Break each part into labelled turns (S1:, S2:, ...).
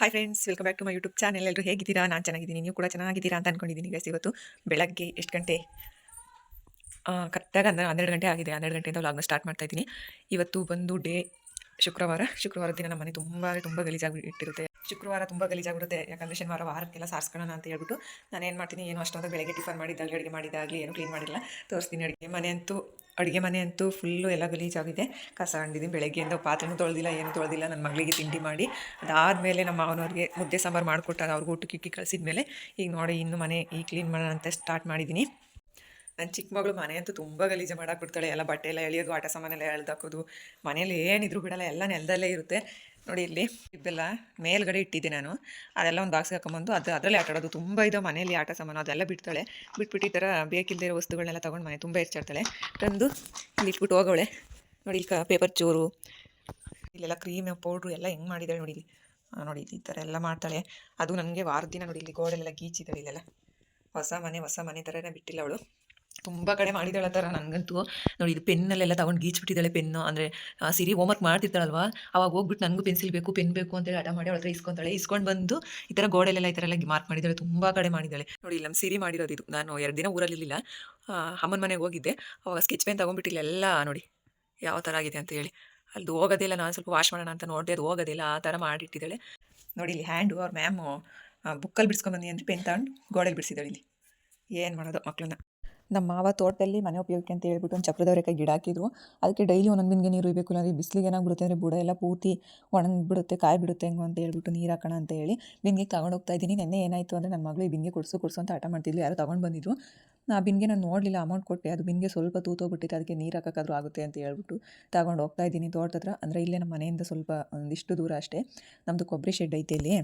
S1: Hi friends, welcome back to my YouTube channel. ಎಲ್ಲರೂ ಹೇಗಿದ್ದೀರಾ? ನಾನು ಚೆನ್ನಾಗಿದ್ದೀನಿ, ನೀವು ಕೂಡ ಚೆನ್ನಾಗಿದ್ದೀರಾ ಅಂತ ಅನ್ಕೊಂಡಿದ್ದೀನಿ ಗೈಸ್. ಇವತ್ತು ಬೆಳಗ್ಗೆ ಎಷ್ಟು ಗಂಟೆ? ಕರೆಕ್ಟಾಗಿ 12 ಗಂಟೆ ಆಗಿದೆ. 12 ಗಂಟೆಯಿಂದ ವ್ಲಾಗ್ನ ಸ್ಟಾರ್ಟ್ ಮಾಡ್ತಾ ಇದ್ದೀನಿ. ಇವತ್ತು ಬಂದು ಶುಕ್ರವಾರ ದಿನ ನಮ್ಮ ಮನೆ ತುಂಬ ಗಲೀಜಾಗಿ ಇಟ್ಟಿರುತ್ತೆ. ಶುಕ್ರವಾರ ತುಂಬ ಗಲೀಜಾಗಿರುತ್ತೆ, ಯಾಕಂದರೆ ಶನಿವಾರ ವಾರಕ್ಕೆಲ್ಲ ಸಾರಿಸ್ಕೊಳ್ಳೋಣ ಅಂತ ಹೇಳ್ಬಿಟ್ಟು ನಾನು ಏನು ಮಾಡ್ತೀನಿ, ಏನು ಅಷ್ಟೊಂದು ಬೆಳಗ್ಗೆ ಟಿಫನ್ ಮಾಡಿದ್ದಾಗಲಿ ಅಡುಗೆ ಮಾಡಿದ್ದಾಗಲಿ ಏನು ಕ್ಲೀನ್ ಮಾಡಿಲ್ಲ. ತೋರಿಸ್ತೀನಿ. ಅಡುಗೆ ಮನೆ ಅಂತೂ ಫುಲ್ಲು ಎಲ್ಲ ಗಲೀಜಾಗಿದೆ. ಕಸ ಹಂಡಿದ್ದೀನಿ. ಬೆಳಗ್ಗೆಯಿಂದ ಪಾತ್ರೆನೂ ತೊಳೆದಿಲ್ಲ, ಏನೂ ತೊಳೆದಿಲ್ಲ. ನನ್ನ ಮಗಳಿಗೆ ತಿಂಡಿ ಮಾಡಿ ಅದಾದಮೇಲೆ ನಮ್ಮ ಮಾವನವ್ರಿಗೆ ಮುದ್ದೆ ಸಾಂಬಾರು ಮಾಡಿಕೊಟ್ಟಾಗ ಅವ್ರಿಗೆ ಊಟಕ್ಕೆ ಇಕ್ಕಿ ಕಳಿಸಿದ್ಮೇಲೆ ಈಗ ನೋಡಿ ಇನ್ನು ಮನೆ ಕ್ಲೀನ್ ಮಾಡೋಣ ಅಂತ ಸ್ಟಾರ್ಟ್ ಮಾಡಿದ್ದೀನಿ. ನನ್ನ ಚಿಕ್ಕ ಮಗಳು ಮನೆ ಅಂತೂ ತುಂಬ ಗಲೀಜು ಮಾಡಾಕ್ಬಿಡ್ತಾಳೆ. ಎಲ್ಲ ಬಟ್ಟೆ ಎಲ್ಲ ಎಳೆಯೋದು, ಆಟ ಸಾಮಾನೆಲ್ಲ ಎಳ್ದಾಕೋದು, ಮನೇಲಿ ಏನಿದ್ರು ಬಿಡಲ್ಲ, ಎಲ್ಲ ನೆಲದಲ್ಲೇ ಇರುತ್ತೆ. ನೋಡಿ ಇಲ್ಲಿ ಇದೆಲ್ಲ ಮೇಲ್ಗಡೆ ಇಟ್ಟಿದ್ದೆ ನಾನು. ಅದೆಲ್ಲ ಒಂದು ಬಾಕ್ಸ್ಗೆ ಹಾಕೊಂಬಂದು ಅದರಲ್ಲೇ ಆಟ ಆಡೋದು. ತುಂಬ ಇದೆ ಮನೇಲಿ ಆಟ ಸಾಮಾನು, ಅದೆಲ್ಲ ಬಿಡ್ತಾಳೆ. ಬಿಟ್ಬಿಟ್ಟು ಈ ಥರ ಬೇಕಿಲ್ಲದೆ ಇರೋ ವಸ್ತುಗಳನ್ನೆಲ್ಲ ತೊಗೊಂಡು ಮನೆ ತುಂಬ ಹೆಚ್ಚಾಡ್ತಾಳೆ. ತಂದು ಇಲ್ಲಿ ಇಟ್ಬಿಟ್ಟು ಹೋಗೋಳೆ. ನೋಡಿ ಇಲ್ಲಿ ಪೇಪರ್ ಚೂರು, ಇಲ್ಲೆಲ್ಲ ಕ್ರೀಮ್ ಪೌಡ್ರು ಎಲ್ಲ ಹೆಂಗೆ ಮಾಡಿದ್ದಾಳೆ ನೋಡಿ ಇಲ್ಲಿ. ನೋಡಿ ಈ ಥರ ಎಲ್ಲ ಮಾಡ್ತಾಳೆ. ಅದು ನನಗೆ ವಾರದ ದಿನ ನೋಡಿ ಇಲ್ಲಿ ಗೋಡೆಲೆಲ್ಲ ಗೀಚಿದ್ದಾಳೆ. ಇಲ್ಲೆಲ್ಲ ಹೊಸ ಮನೆ ಥರನೇ ಬಿಟ್ಟಿಲ್ಲ ಅವಳು. ತುಂಬ ಕಡೆ ಮಾಡಿದ್ದಾಳೆ ಆ ಥರ. ನನಗಂತೂ ನೋಡಿ ಇದು ಪೆನ್ನಲ್ಲೆಲ್ಲ ತೊಗೊಂಡು ಗೀಚ್ಬಿಟ್ಟಿದ್ದಾಳೆ. ಪೆನ್ನು ಅಂದರೆ ಸಿರಿ ಹೋಮ್ವರ್ಕ್ ಮಾಡ್ತಿರ್ತಾಳಲ್ವ, ಅವಾಗ ಹೋಗ್ಬಿಟ್ಟು ನನಗೂ ಪೆನ್ಸಿಲ್ ಬೇಕು, ಪೆನ್ ಬೇಕು ಅಂತೇಳಿ ಹಠ ಮಾಡಿ ಅವಳ ಹತ್ರ ಇಸ್ಕೊತಾಳೆ. ಇಸ್ಕೊಂಡು ಬಂದು ಈ ಥರ ಗೋಡೆಲೆಲ್ಲ ಈ ಥರ ಎಲ್ಲ ಮಾರ್ಕ್ ಮಾಡಿದ್ದಾಳೆ. ತುಂಬ ಕಡೆ ಮಾಡಿದ್ದಾಳೆ. ನೋಡಿ ಇಲ್ಲಿ ನಮ್ಮ ಸಿರಿ ಮಾಡಿರೋದು ಇದು. ನಾನು 2 ದಿನ ಊರಲ್ಲಿರಲಿಲ್ಲ, ಅಮ್ಮನ ಮನೆಗೆ ಹೋಗಿದ್ದೆ. ಅವಾಗ ಸ್ಕೆಚ್ ಪೆನ್ ತೊಗೊಂಡ್ಬಿಟ್ಟಿಲ್ಲ. ಎಲ್ಲ ನೋಡಿ ಯಾವ ಥರ ಆಗಿದೆ ಅಂತ ಹೇಳಿ. ಅದು ಹೋಗೋದಿಲ್ಲ. ನಾನು ಸ್ವಲ್ಪ ವಾಶ್ ಮಾಡೋಣ ಅಂತ ನೋಡಿದೆ, ಅದು ಹೋಗೋದಿಲ್ಲ. ಆ ಥರ ಮಾಡಿಟ್ಟಿದ್ದಾಳೆ. ನೋಡಿ ಇಲ್ಲಿ ಹ್ಯಾಂಡು ಅವ್ರ ಮ್ಯಾಮು ಬುಕ್ಕಲ್ಲಿ ಬಿಡ್ಸ್ಕೊಂಬಂದು ಅಂದರೆ ಪೆನ್ ತಗೊಂಡು ಗೋಡೆಲಿ ಬಿಡಿಸಿದ್ದಾಳೆ. ಇಲ್ಲಿ ಏನು ಮಾಡೋದು ಮಕ್ಕಳನ್ನ. ನಮ್ಮ ಮಾವ ತೋಟದಲ್ಲಿ ಮನೆ ಉಪಯೋಗಕ್ಕೆ ಅಂತ ಹೇಳ್ಬಿಟ್ಟು ಒಂದು ಚಪ್ರದವರೆಕಾಯಿ ಗಿಡ ಹಾಕಿದ್ರು. ಅದಕ್ಕೆ ಡೈಲಿ ಒಂದೊಂದು ಬಿಂದಿಗೆ ನೀರು ಇರಬೇಕು. ಇಲ್ಲ ಬಿಸಿಲಿಗೆ ಏನಾಗ್ಬಿಡುತ್ತೆ ಅಂದರೆ ಬುಡ ಎಲ್ಲ ಪೂರ್ತಿ ಒಣಗಿಬಿಡುತ್ತೆ, ಕಾಯಿ ಬಿಡುತ್ತೆ ಹೆಂಗೋ ಅಂತ ಹೇಳ್ಬಿಟ್ಟು ನೀರು ಹಾಕೋಣ ಅಂತ ಹೇಳಿ ಬಿಂದಿಗೆ ತಗೊಂಡು ಹೋಗ್ತಾ ಇದ್ದೀನಿ. ನೆನ್ನೆ ಏನಾಯಿತು ಅಂದರೆ ನನ್ನ ಮಗಳು ಈ ಬಿಂದಿಗೆ ಕೊಡಿಸು ಅಂತ ಆಟ ಮಾಡ್ತಿದ್ಲು. ಯಾರೋ ತೊಗೊಂಡು ಬಂದಿದ್ರು. ಆ ಬಿಂದಿಗೆ ನಾನು ನೋಡಲಿಲ್ಲ, ಅಮೌಂಟ್ ಕೊಟ್ಟೆ. ಅದು ಬಿಂದಿಗೆ ಸ್ವಲ್ಪ ತೂತೋಗ್ಬಿಟ್ಟಿತ್ತು, ಅದಕ್ಕೆ ನೀರು ಹಾಕೋಕ್ಕಾದ್ರೂ ಆಗುತ್ತೆ ಅಂತ ಹೇಳ್ಬಿಟ್ಟು ತಗೊಂಡು ಹೋಗ್ತಾ ಇದ್ದೀನಿ ತೋಟದ ಹತ್ರ. ಅಂದರೆ ಇಲ್ಲೇ ನಮ್ಮ ಮನೆಯಿಂದ ಸ್ವಲ್ಪ ಒಂದಿಷ್ಟು ದೂರ ಅಷ್ಟೇ. ನಮ್ಮದು ಕೊಬ್ಬರಿ ಶೆಡ್ ಐತೆ ಇಲ್ಲಿ.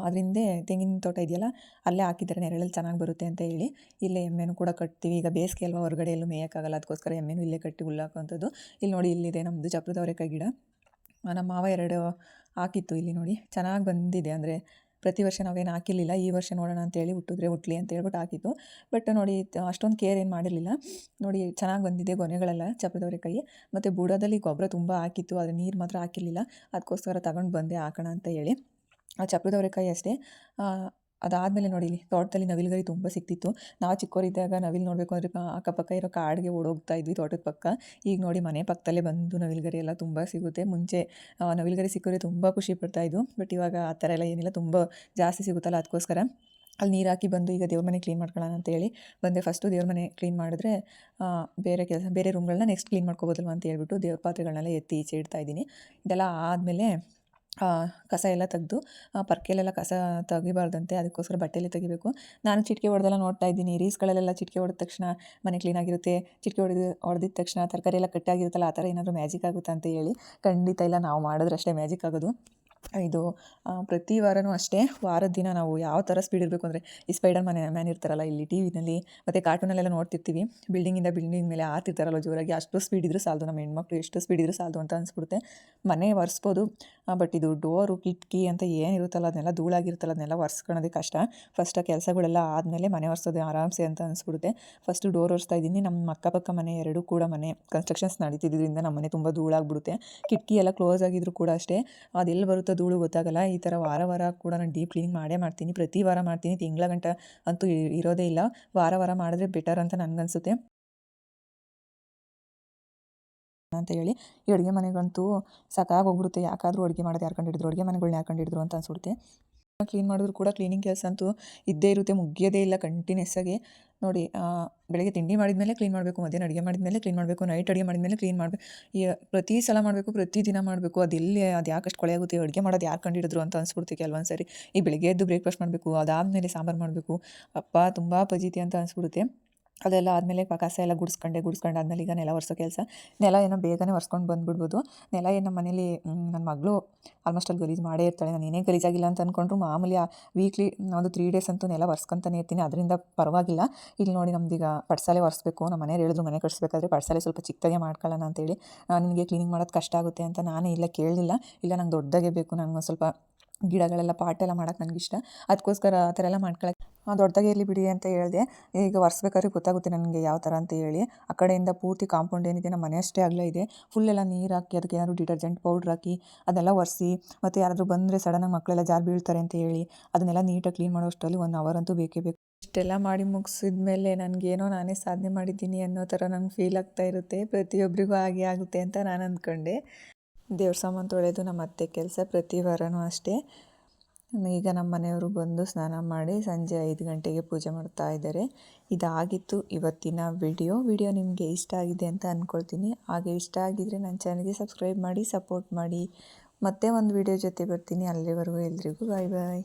S1: ಅದರಿಂದ ತೆಂಗಿನ ತೋಟ ಇದೆಯಲ್ಲ, ಅಲ್ಲೇ ಹಾಕಿದ್ದಾರೆ. ನೆರಳಲ್ಲಿ ಚೆನ್ನಾಗಿ ಬರುತ್ತೆ ಅಂತ ಹೇಳಿ ಇಲ್ಲೇ ಎಮ್ಮೆನೂ ಕೂಡ ಕಟ್ತೀವಿ. ಈಗ ಬೇಸಿಗೆ ಅಲ್ವಾ, ಹೊರಗಡೆ ಎಲ್ಲೂ ಮೇಯೋಕ್ಕಾಗಲ್ಲ, ಅದಕ್ಕೋಸ್ಕರ ಎಮ್ಮೆನೂ ಇಲ್ಲೇ ಕಟ್ಟಿ ಹುಲ್ಲಾಕೋಂಥದ್ದು. ಇಲ್ಲಿ ನೋಡಿ, ಇಲ್ಲಿದೆ ನಮ್ಮದು ಚಪ್ರದ ಅವರೆಕಾಯಿ ಗಿಡ. ನಮ್ಮ ಮಾವ 2 ಹಾಕಿತ್ತು ಇಲ್ಲಿ. ನೋಡಿ ಚೆನ್ನಾಗಿ ಬಂದಿದೆ. ಅಂದರೆ ಪ್ರತಿ ವರ್ಷ ನಾವೇನು ಹಾಕಿರಲಿಲ್ಲ, ಈ ವರ್ಷ ನೋಡೋಣ ಅಂತೇಳಿ ಹುಟ್ಟಲಿ ಅಂತ ಹೇಳ್ಬಿಟ್ಟು ಹಾಕಿತ್ತು. ಬಟ್ ನೋಡಿ ಅಷ್ಟೊಂದು ಕೇರ್ ಏನು ಮಾಡಿರಲಿಲ್ಲ. ನೋಡಿ ಚೆನ್ನಾಗಿ ಬಂದಿದೆ ಗೊನೆಗಳೆಲ್ಲ ಚಪ್ರದ ಅವರೆಕಾಯಿ. ಮತ್ತು ಬುಡದಲ್ಲಿ ಗೊಬ್ಬರ ತುಂಬ ಹಾಕಿತ್ತು, ಆದರೆ ನೀರು ಮಾತ್ರ ಹಾಕಿರಲಿಲ್ಲ. ಅದಕ್ಕೋಸ್ಕರ ತಗೊಂಡು ಬಂದೆ ಹಾಕೋಣ ಅಂತ ಹೇಳಿ. ಆ ಚಪ್ರದ ಅವರೆಕಾಯಿ ಅಷ್ಟೇ. ಅದಾದಮೇಲೆ ನೋಡಿ ಇಲ್ಲಿ ತೋಟದಲ್ಲಿ ನವಿಲುಗರಿ ತುಂಬ ಸಿಕ್ತಿತ್ತು. ನಾವು ಚಿಕ್ಕವರಿದ್ದಾಗ ನವಿಲು ನೋಡಬೇಕು ಅಂದರೆ ಅಕ್ಕಪಕ್ಕ ಇರೋ ಕಾಡಿಗೆ ಓಡೋಗ್ತಾ ಇದ್ವಿ, ತೋಟದ ಪಕ್ಕ. ಈಗ ನೋಡಿ ಮನೆ ಪಕ್ಕದಲ್ಲೇ ಬಂದು ನವಿಲುಗರಿ ಎಲ್ಲ ತುಂಬ ಸಿಗುತ್ತೆ. ಮುಂಚೆ ನವಿಲುಗರಿ ಸಿಕ್ಕಿದ್ರೆ ತುಂಬ ಖುಷಿ ಪಡ್ತಾಯಿದ್ದು. ಬಟ್ ಇವಾಗ ಆ ಥರ ಎಲ್ಲ ಏನಿಲ್ಲ, ತುಂಬ ಜಾಸ್ತಿ ಸಿಗುತ್ತಲ್ಲ, ಅದಕ್ಕೋಸ್ಕರ ಅಲ್ಲಿ ನೀರು ಹಾಕಿ ಬಂದು ಈಗ ದೇವ್ರ ಮನೆ ಕ್ಲೀನ್ ಮಾಡ್ಕೊಳ್ಳೋಣ ಅಂತೇಳಿ ಬಂದೆ. ಫಸ್ಟು ದೇವ್ರ ಮನೆ ಕ್ಲೀನ್ ಮಾಡಿದ್ರೆ ಬೇರೆ ರೂಮ್ಗಳನ್ನ ನೆಕ್ಸ್ಟ್ ಕ್ಲೀನ್ ಮಾಡ್ಕೋಬೋದಲ್ವ ಅಂತ ಹೇಳ್ಬಿಟ್ಟು ದೇವ್ರ ಪಾತ್ರೆಗಳನ್ನೆಲ್ಲ ಎತ್ತಿ ಈಚೆ ಇಡ್ತಾಯಿದ್ದೀನಿ. ಇದೆಲ್ಲ ಆದಮೇಲೆ ಕಸ ಎಲ್ಲ ತೆಗೆದು ಪರ್ಕೆಲೆಲ್ಲ ಕಸ ತೆಗಿಬಾರ್ದಂತೆ, ಅದಕ್ಕೋಸ್ಕರ ಬಟ್ಟೆಯಲ್ಲೇ ತೆಗಿಬೇಕು. ನಾನು ಚಿಟಿಕೆ ಹೊಡೆದೆಲ್ಲ ನೋಡ್ತಾ ಇದ್ದೀನಿ. ರೀಲ್ಸ್ಗಳಲ್ಲೆಲ್ಲ ಚಿಟಿಕೆ ಹೊಡೆದ ತಕ್ಷಣ ಮನೆ ಕ್ಲೀನಾಗಿರುತ್ತೆ, ಚಿಟಿಕೆ ಹೊಡೆದಿದ್ದ ತಕ್ಷಣ ತರಕಾರಿ ಎಲ್ಲ ಕಟ್ಟಾಗಿರುತ್ತಲ್ಲ, ಆ ಥರ ಏನಾದರೂ ಮ್ಯಾಜಿಕ್ ಆಗುತ್ತಾ ಅಂತ ಹೇಳಿ. ಖಂಡಿತ ಇಲ್ಲ, ನಾವು ಮಾಡಿದ್ರೆ ಅಷ್ಟೇ ಮ್ಯಾಜಿಕ್ ಆಗೋದು. ಇದು ಪ್ರತಿ ವಾರವೂ ಅಷ್ಟೇ. ವಾರದ ದಿನ ನಾವು ಯಾವ ಥರ ಸ್ಪೀಡ್ ಇರಬೇಕು ಅಂದರೆ, ಈ ಸ್ಪೈಡರ್ ಮ್ಯಾನ್ ಇರ್ತಾರಲ್ಲ ಇಲ್ಲಿ ಟಿ ವಿನಲ್ಲಿ ಮತ್ತು ಕಾರ್ಟೂನಲ್ಲೆಲ್ಲ ನೋಡ್ತಿರ್ತೀವಿ, ಬಿಲ್ಡಿಂಗಿಂದ ಬಿಲ್ಡಿಂಗ್ ಮೇಲೆ ಆರ್ತಿರ್ತಾರಲ್ಲ ಜೋರಾಗಿ, ಅಷ್ಟು ಸ್ಪೀಡ್ ಇದ್ರೂ ಸಾಲದು. ನಮ್ಮ ಹೆಣ್ಮಕ್ಳು ಎಷ್ಟು ಸ್ಪೀಡ್ ಇದ್ರೂ ಸಾಲದು ಅಂತ ಅನಿಸ್ಬಿಡುತ್ತೆ. ಮನೆ ಒರೆಸ್ಬೋದು, ಬಟ್ ಇದು ಡೋರು ಕಿಟಕಿ ಅಂತ ಏನಿರುತ್ತಲ್ಲ ಅದನ್ನೆಲ್ಲ ಧೂಳಾಗಿರುತ್ತಲ್ಲ, ಅದನ್ನೆಲ್ಲ ಒರೆಸ್ಕೊಳ್ಳೋದೇ ಕಷ್ಟ. ಫಸ್ಟ್ ಆ ಕೆಲಸಗಳೆಲ್ಲ ಆದಮೇಲೆ ಮನೆ ಒರೆಸೋದು ಆರಾಮ್ಸೆ ಅಂತ ಅನಿಸ್ಬಿಡುತ್ತೆ. ಫಸ್ಟು ಡೋರ್ ಒರೆಸ್ತಾ ಇದ್ದೀನಿ. ನಮ್ಮ ಅಕ್ಕಪಕ್ಕ ಮನೆ ಎರಡೂ ಕೂಡ ಮನೆ ಕನ್ಸ್ಟ್ರಕ್ಷನ್ಸ್ ನಡೀತಿದ್ದರಿಂದ ನಮ್ಮ ಮನೆ ತುಂಬ ಧೂಳಾಗ್ಬಿಡುತ್ತೆ. ಕಿಟಕಿ ಎಲ್ಲ ಕ್ಲೋಸ್ ಆಗಿದ್ರು ಕೂಡ ಅಷ್ಟೇ, ಅದೆಲ್ಲಿ ಬರುತ್ತೋ ಧೂಳು ಗೊತ್ತಾಗಲ್ಲ. ಈ ಥರ ವಾರ ಕೂಡ ನಾನು ಡೀಪ್ ಕ್ಲೀನಿಂಗ್ ಮಾಡೇ ಮಾಡ್ತೀನಿ. ಪ್ರತಿ ವಾರ ಮಾಡ್ತೀನಿ, ತಿಂಗಳ ಗಂಟ ಅಂತೂ ಇರೋದೇ ಇಲ್ಲ. ವಾರ ಮಾಡಿದ್ರೆ ಬೆಟರ್ ಅಂತ ನನಗನ್ಸುತ್ತೆ ಅಂತ ಹೇಳಿ. ಈ ಅಡುಗೆ ಮನೆಗಂತೂ ಸಾಕಾಗೋಗ್ಬಿಡುತ್ತೆ. ಯಾಕಾದರೂ ಅಡುಗೆ ಮಾಡೋದು ಯಾರು ಕಂಡಿಡಿದ್ರು, ಅಡುಗೆ ಮನೆಗಳ್ನ ಯಾರು ಕಂಡಿಡಿದ್ರು ಅಂತ ಅನ್ಸ್ಬಿಡುತ್ತೆ. ಕ್ಲೀನ್ ಮಾಡಿದ್ರು ಕೂಡ ಕ್ಲೀನಿಂಗ್ ಕೆಲಸ ಅಂತೂ ಇದ್ದೇ ಇರುತ್ತೆ, ಮುಗಿಯೋದೇ ಇಲ್ಲ ಕಂಟಿನ್ಯೂಸ್ ಆಗಿ. ನೋಡಿ ಬೆಳಗ್ಗೆ ತಿಂಡಿ ಮಾಡಿದ್ಮೇಲೆ ಕ್ಲೀನ್ ಮಾಡಬೇಕು, ಮಧ್ಯಾಹ್ನ ಅಡುಗೆ ಮಾಡಿದ್ಮೇಲೆ ಕ್ಲೀನ್ ಮಾಡಬೇಕು, ನೈಟ್ ಅಡುಗೆ ಮಾಡಿದ್ಮೇಲೆ ಕ್ಲೀನ್ ಮಾಡಬೇಕು. ಈ ಪ್ರತಿ ಸಲ ಮಾಡಬೇಕು, ಪ್ರತಿ ದಿನ ಮಾಡಬೇಕು. ಅದು ಯಾಕಷ್ಟು ಕೊಳೆ ಆಗುತ್ತೆ, ಅಡುಗೆ ಮಾಡೋದು ಯಾರು ಕಂಡಿಡಿದ್ರು ಅಂತ ಅನಿಸ್ಬಿಡುತ್ತೆ ಕೆಲವೊಂದು ಸರಿ. ಈ ಬೆಳಗ್ಗೆ ಎದ್ದು ಬ್ರೇಕ್ಫಾಸ್ಟ್ ಮಾಡಬೇಕು, ಅದಾದಮೇಲೆ ಸಾಂಬಾರು ಮಾಡಬೇಕು, ಅಪ್ಪ ತುಂಬ ಪಜೀತಿ ಅಂತ ಅನಿಸ್ಬಿಡುತ್ತೆ. ಅದೆಲ್ಲ ಆದಮೇಲೆ ಕಸ ಎಲ್ಲ ಗುಡಿಸ್ಕೊಂಡು ಆದಮೇಲೆ ಈಗ ನೆಲ ಒರೆಸೋ ಕೆಲಸ. ನೆಲ ಏನೋ ಬೇಗನೆ ಒರೆಸ್ಕೊಂಡು ಬಂದುಬಿಡ್ಬೋದು. ನೆಲ ಏನು ನಮ್ಮ ಮನೇಲಿ ನನ್ನ ಮಗಳು ಆಲ್ಮೋಸ್ಟ್ ಅಲ್ಲಿ ಗಲೀಜು ಮಾಡೇ ಇರ್ತಾಳೆ. ನಾನು ಏನೇ ಗಲೀಜಾಗಿಲ್ಲ ಅಂತ ಅಂದ್ಕೊಂಡ್ರು ಮಾಮೂಲಿ ವೀಕ್ಲಿ ಒಂದು 3 ಡೇಸ್ ಅಂತೂ ನೆಲ ಒರೆಸ್ಕೊತಾನೆ ಇರ್ತೀನಿ, ಅದರಿಂದ ಪರವಾಗಿಲ್ಲ. ಇಲ್ಲಿ ನೋಡಿ ನಮ್ದೀಗ ಪಡ್ಸಾಲೆ ಒರೆಸ್ಬೇಕು. ನಮ್ಮ ಮನೆಯವ್ರು ಹೇಳಿದ್ರು ಮನೆ ಕಟ್ಟಿಸ್ಬೇಕಾದ್ರೆ ಪಡ್ಸಾಲೆ ಸ್ವಲ್ಪ ಚಿಕ್ಕದಾಗೆ ಮಾಡ್ಕೊಳ್ಳೋಣ ಅಂತೇಳಿ. ನಿನಗೆ ಕ್ಲೀನಿಂಗ್ ಮಾಡೋದು ಕಷ್ಟ ಆಗುತ್ತೆ ಅಂತ ನಾನು ಇಲ್ಲ ಕೇಳಲಿಲ್ಲ. ಇಲ್ಲ ನಂಗೆ ದೊಡ್ಡದಾಗೆ ಬೇಕು, ನಂಗೆ ಒಂದು ಸ್ವಲ್ಪ ಗಿಡಗಳೆಲ್ಲ ಪಾಟೆಲ್ಲ ಮಾಡೋಕೆ ನನಗಿಷ್ಟ. ಅದಕ್ಕೋಸ್ಕರ ಆ ಥರ ಎಲ್ಲ ಮಾಡ್ಕೊಳಕ್ಕೆ ದೊಡ್ಡದಾಗಿ ಇರಲಿ ಬಿಡಿ ಅಂತ ಹೇಳಿದೆ. ಈಗ ಒರೆಸ್ಬೇಕಾದ್ರೆ ಗೊತ್ತಾಗುತ್ತೆ ನನಗೆ ಯಾವ ಥರ ಅಂತ ಹೇಳಿ. ಆ ಕಡೆಯಿಂದ ಪೂರ್ತಿ ಕಾಂಪೌಂಡ್ ಏನಿದೆ ನಮ್ಮ ಮನೆ ಅಷ್ಟೇ ಅಗಲ ಇದೆ. ಫುಲ್ಲೆಲ್ಲ ನೀರು ಹಾಕಿ ಅದಕ್ಕೆ ಏನಾದ್ರು ಡಿಟರ್ಜೆಂಟ್ ಪೌಡ್ರ್ ಹಾಕಿ ಅದನ್ನೆಲ್ಲ ಒರೆಸಿ, ಮತ್ತು ಯಾರಾದರೂ ಬಂದರೆ ಸಡನ್ನಾಗಿ ಮಕ್ಕಳೆಲ್ಲ ಜಾರಿ ಬೀಳ್ತಾರೆ ಅಂತ ಹೇಳಿ ಅದನ್ನೆಲ್ಲ ನೀಟಾಗಿ ಕ್ಲೀನ್ ಮಾಡೋ ಅಷ್ಟರಲ್ಲಿ 1 ಅವರ್ ಅಂತೂ ಬೇಕೇ ಬೇಕು. ಇಷ್ಟೆಲ್ಲ ಮಾಡಿ ಮುಗಿಸಿದ ಮೇಲೆ ನನಗೇನೋ ನಾನೇ ಸಾಧನೆ ಮಾಡಿದ್ದೀನಿ ಅನ್ನೋ ಥರ ನಂಗೆ ಫೀಲ್ ಆಗ್ತಾ ಇರುತ್ತೆ. ಪ್ರತಿಯೊಬ್ಬರಿಗೂ ಹಾಗೆ ಆಗುತ್ತೆ ಅಂತ ನಾನು ಅಂದ್ಕೊಂಡೆ. ದೇವ್ರ ಸಾಮಾನು ತೊಳೆಯೋದು ನಮ್ಮ ಅತ್ತೆ ಕೆಲಸ, ಪ್ರತಿ ವಾರನೂ ಅಷ್ಟೇ. ಈಗ ನಮ್ಮ ಮನೆಯವರು ಬಂದು ಸ್ನಾನ ಮಾಡಿ ಸಂಜೆ 5 ಗಂಟೆಗೆ ಪೂಜೆ ಮಾಡ್ತಾ ಇದ್ದಾರೆ. ಇದಾಗಿತ್ತು ಇವತ್ತಿನ ವಿಡಿಯೋ ನಿಮಗೆ ಇಷ್ಟ ಆಗಿದೆ ಅಂತ ಅಂದ್ಕೊಳ್ತೀನಿ. ಹಾಗೆ ಇಷ್ಟ ಆಗಿದ್ದರೆ ನನ್ನ ಚಾನಲ್ಗೆ ಸಬ್ಸ್ಕ್ರೈಬ್ ಮಾಡಿ, ಸಪೋರ್ಟ್ ಮಾಡಿ. ಮತ್ತೆ ಒಂದು ವಿಡಿಯೋ ಜೊತೆ ಬರ್ತೀನಿ. ಅಲ್ಲಿವರೆಗೂ ಎಲ್ರಿಗೂ ಬಾಯ್ ಬಾಯ್.